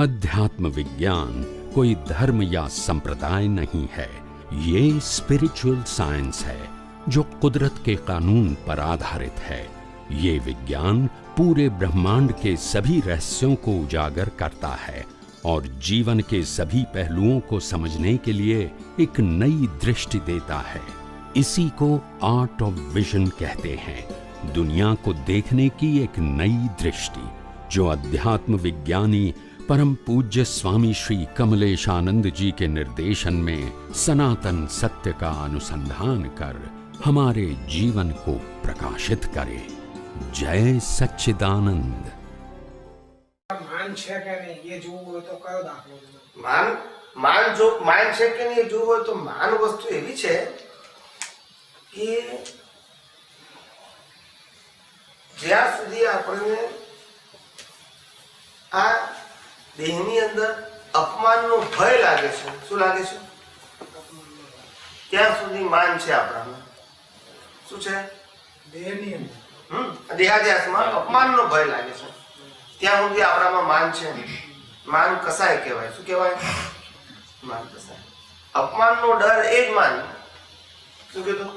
अध्यात्म विज्ञान कोई धर्म या संप्रदाय नहीं है, ये स्पिरिचुअल साइंस है जो कुदरत के कानून पर आधारित है। ये विज्ञान पूरे ब्रह्मांड के सभी रहस्यों को उजागर करता है और जीवन के सभी पहलुओं को समझने के लिए एक नई दृष्टि देता है। इसी को आर्ट ऑफ विजन कहते हैं, दुनिया को देखने की एक नई दृष्टि, जो अध्यात्म विज्ञानी परम पूज्य स्वामी श्री कमलेशानंद जी के निर्देशन में सनातन सत्य का अनुसंधान कर हमारे जीवन को प्रकाशित करे। जय सच्चिदानंद। मान છે કે નહીં એ જોવું હોય તો કયો દાખલો? मान છે કે નહીં જોવું હોય તો માન વસ્તુ એવી છે કે જ્યાં સુધી આપણને આ દેહની અંદર અપમાનનો ભય લાગે છે, શું લાગે છે, ત્યાં સુધી માન છે આપણામાં। શું છે? દેહની અંદર દેહાદ્યાસમાં અપમાનનો ભય લાગે છે, ત્યાં સુધી આપણામાં માન છે। માન કસાય કહેવાય। શું કહેવાય? માન કસાય। અપમાનનો ડર એ જ માન। શું કીધું?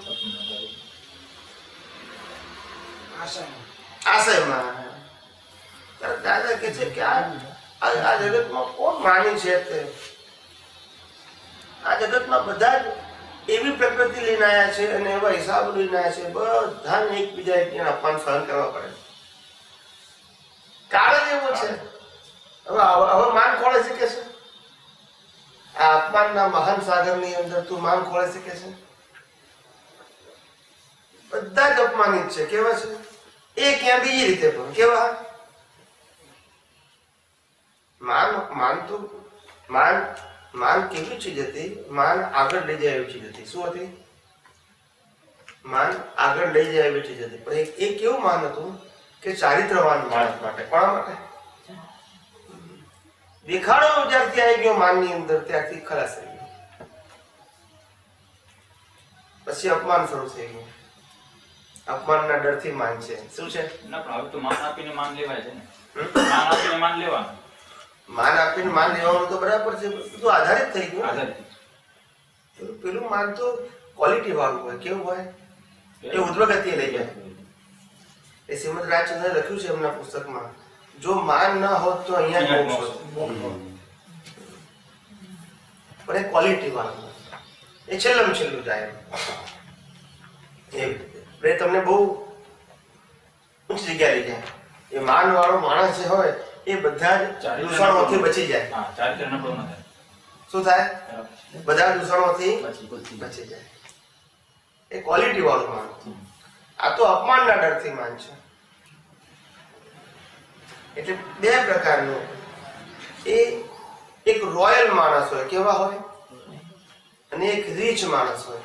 આશયમાં। દાદા કે છે કે આ જગતમાં કોણ માની છે? આ જગતમાં બધા જ એવી પ્રકૃતિ લઈને આવ્યા છે અને એવા હિસાબ લઈને આવ્યા છે, બધાને એકબીજા એકબીજાને અપમાન સહન કરવા પડે। કાળ જ એવો છે। હવે માન ખોળે શકે છે? આ અપમાનના મહાન સાગરની અંદર તું માન ખોળે શકે છે? બધા જ અપમાનિત છે। કેવા છે? એ ક્યાં બીજી રીતે પણ કેવા? માન કેવી ચીજ હતી? માન આગળ લઈ જાય એવી ચીજ હતી। શું હતી? માન આગળ લઈ જાય એવી ચીજ હતી, પણ એ કેવું માન હતું કે ચારિત્રવાન માણસ માટે। કોના માટે? દેખાડો જ્યારથી આવી ગયો માનની અંદર ત્યારથી ખલાસ થઈ ગયો, પછી અપમાન શરૂ થઈ ગયું। અપમાનના ડરથી માન છે। શું છે? ના પણ હવે તો માન આપીને માન લેવાય છે ને। માન આપીને માન લેવાનું, માન આપીને માન લેવાનું તો બરાબર છે, બધું આધારિત થઈ ગયું। પેલું માન તો ક્વોલિટી વાળું હોય। કેવું હોય? એ ઉદ્વગતિએ લઈ જાય। એ શ્રીમદ રાજચંદ્રે લખ્યું છે એમના પુસ્તકમાં, જો માન ન હોત તો અહીંયા મોક્ષ હોત, પણ એ ક્વોલિટી વાળું હોય, એ છેલ્લું જાય। એ તમને બહુ ઊંચી જગ્યા લઈ જાય। એ માન વાળો માણસ જે હોય એ બધા દૂષણોથી બચી જાય। શું થાય? બધા દૂષણોથી બચી જાય। એ ક્વોલિટી વાળું માન। આ તો અપમાનના ડરથી માન છે। એટલે બે પ્રકારનું, એ એક રોયલ માણસ હોય, કેવા હોય, અને એક રીચ માણસ હોય।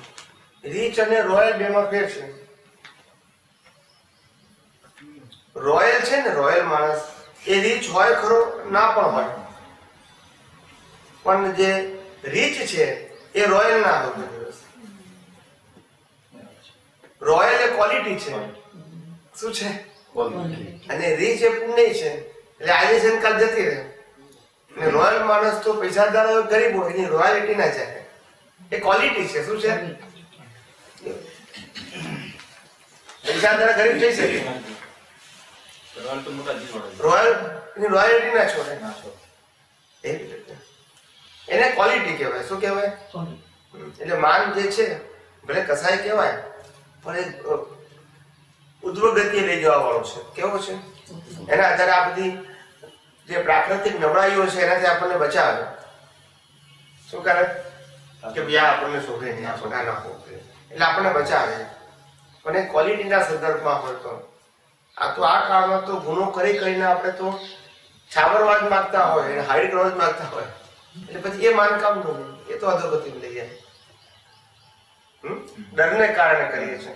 રીચ અને રોયલ બેમાં ફેર છે। રોયલ છે ને, રોયલ માણસ એ રીચ હોય ખરો, ના પણ હોય, પણ જે રીચ છે એ રોયલ ના હોય। રોયલ એ ક્વોલિટી છે। શું છે? અને રીચ એ પુણ્ય છે, એટલે આજે છે કાલ જતી રહે। અને રોયલ માણસ તો પૈસાદાર હોય, ગરીબ હોય, એની રોયાલિટી ના જાય, એ ક્વોલિટી છે। શું છે? પૈસાદાર ગરીબ થઈ શકે, રોયલ એની રોયાલિટી ના છોડે, એને ક્વોલિટી કહેવાય। શું કહેવાય? એટલે માન જે છે ભલે કસાય કહેવાય, પણ એ ઉદ્વગતિએ લઈ જવા વાળો છે। કેવો છે? એના આધારે આ બધી જે પ્રાકૃતિક નબળાઈઓ છે એનાથી આપણને બચાવે। શું કરે? કે ભાઈ આપણને શોધે નહીં, આપણને ના શોધે, એટલે આપણને બચાવે, પણ એ ક્વોલિટીના સંદર્ભમાં હોય તો। આ તો આ કાળમાં તો ગુનો કરીને આપણે તો છાવરવા જ માંગતા હોય, હાઈડ કરવા જ માંગતા હોય, એટલે પછી એ માન કામ નું, એ તો અધોગતિ લઈ જાય। ડરને કારણે કરીએ છીએ,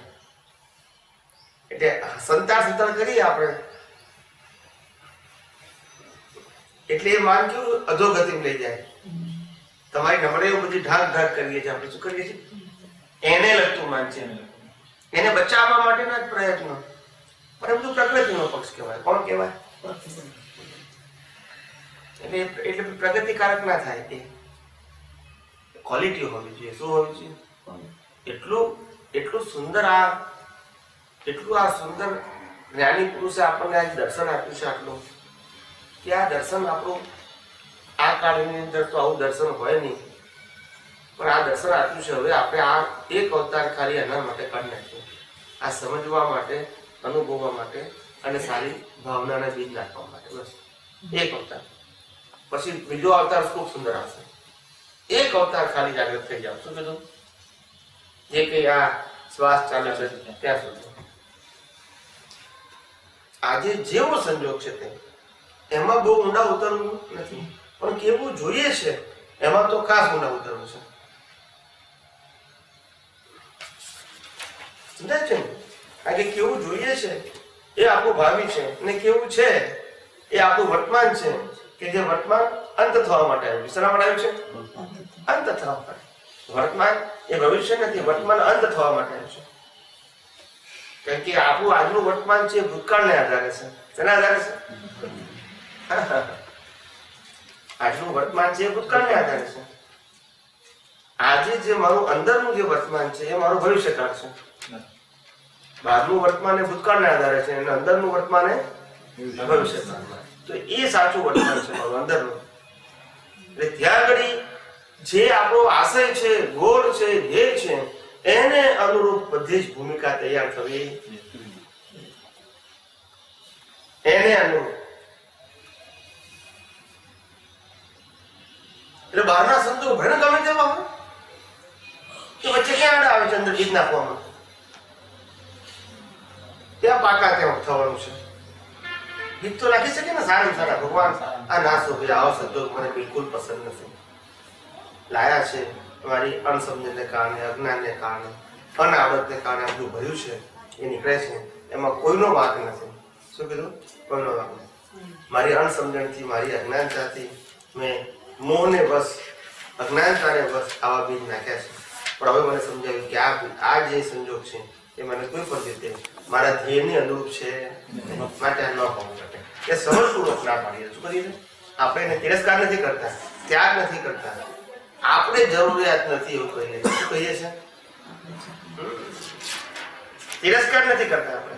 એટલે સંતાર કરીએ આપણે, એટલે એ માન કેવું અધોગતિ લઈ જાય। તમારી નબળાઈઓ બધી ઢાક કરીએ છીએ આપણે। શું કરીએ છીએ? એને લગતું માન છે, એને બચાવવા માટેના જ પ્રયત્નો, પણ એ બધું પ્રકૃતિનો પક્ષ કહેવાય। કોણ કહેવાય? એટલે પ્રગતિકારક ના થાય. એ ક્વોલિટી હોવી જોઈએ. શું હોવી જોઈએ? એટલું સુંદર જ્ઞાની પુરુષે આપણને આ દર્શન આપ્યું છે આટલું, કે આ દર્શન આપણું આ કાળની અંદર તો આવું દર્શન હોય નહીં, પણ આ દર્શન આપ્યું છે. હવે આપણે આ એક અવતાર ખાલી એના માટે કાઢી નાખ્યું, આ સમજવા માટે, અનુભવવા માટે અને સારી ભાવનાને બીજ નાખવા માટે. બસ એક અવતાર. પછી બીજો અવતાર ખૂબ સુંદર આવશે. એક અવતાર ખાલી જાગૃત થઈ જાવ. શું કીધું? જે કે આ શ્વાસ ચાલે છે ત્યાં સુધી. આજે જેવો સંજોગ છે તે એમાં બહુ ઊંડા ઉતરવું નથી, પણ કેવું જોઈએ છે એમાં તો ખાસ ઊંડા ઉતરવું છે. સમજાય છે ને? કારણ કે કેવું જોઈએ છે એ આપણું ભાવિ છે, અને કેવું છે એ આપણું વર્તમાન છે, કે જે વર્તમાન અંત થવા માટે આવ્યું. શેના માટે આવ્યું છે? અંત થવા માટે. વર્તમાન એ ભવિષ્ય નથી, વર્તમાન અંત થવા માટે આવ્યું છે. કારણ કે આપણું આજનું વર્તમાન છે ભૂતકાળને આધારે છે. શેના આધારે છે? આજનું વર્તમાન છે ભૂતકાળને આધારે છે. આજે જે મારું અંદરનું જે વર્તમાન છે એ મારું ભવિષ્યકાળ છે. બહારનું વર્તમાન એ ભૂતકાળને આધારે છે અને અંદરનું વર્તમાન એ ભવિષ્યકાળ. તો એ સાચું વર્તમાન છે મારું અંદરનું. એટલે ત્યાં આગળ જે આપણો આશય છે, ગોળ છે, ધ્યેય છે, એને અનુરૂપ બધી જ ભૂમિકા તૈયાર થવી. એને અનુરૂપ. એટલે બહારના સંતો ભણે ગમે તેવા હોય તો વચ્ચે ક્યાં આવે છે અંદર બીજ નાખવામાં? ત્યાં પાકા ત્યાં થવાનું છે. બીજ તો નાખી શકે ને સારા સારા. ભગવાન આ ના શોભે, આવો સંજોગ મને બિલકુલ પસંદ નથી. લાયા છે મારી અણસમજણને કારણે, અજ્ઞાનને કારણે, અનાવડતને કારણે બધું ભર્યું છે એ નીકળે છે. એમાં કોઈનો વાંક નથી. શું કીધું? કોઈનો વાંક નથી. મારી અણસમજણથી, મારી અજ્ઞાનતાથી મેં મોહને બસ, અજ્ઞાનતાને બસ આવા બીજ નાખ્યા છે. પણ હવે મને સમજાવ્યું કે આ જે સંજોગ છે એ મને કોઈ પણ રીતે મારા ધ્યેયની અનુરૂપ છે, માટે આ ન હોવું શકે. એ સમજપૂર્વક ના પાડીએ. શું કરીએ? આપણે એને તિરસ્કાર નથી કરતા, ત્યાગ નથી કરતા, આપણે જરૂરિયાત નથી એવું કહીએ. શું કહીએ છીએ? તિરસ્કાર નથી કરતા આપણે.